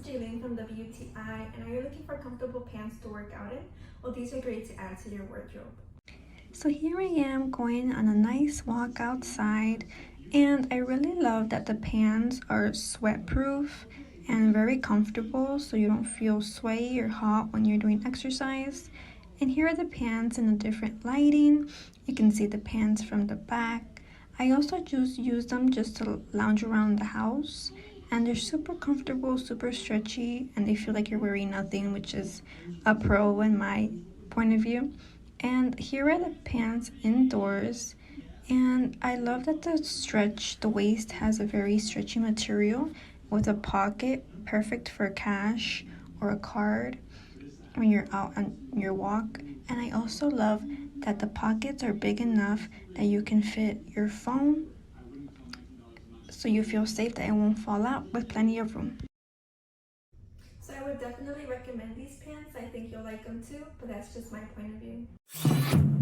Jaylene from WTI, and are you looking for comfortable pants to work out in? Well, these are great to add to your wardrobe. So here I am going on a nice walk outside, and I really love that the pants are sweat proof and very comfortable, so you don't feel sweaty or hot when you're doing exercise. And here are the pants in a different lighting. You can see the pants from the back. I also just use them just to lounge around the house, and they're super comfortable, super stretchy, and they feel like you're wearing nothing, which is a pro in my point of view. And here are the pants indoors, and I love that the waist has a very stretchy material with a pocket, perfect for cash or a card when you're out on your walk. And I also love that the pockets are big enough that you can fit your phone, so you feel safe that it won't fall out, with plenty of room. So I would definitely recommend these pants. I think you'll like them too, but that's just my point of view.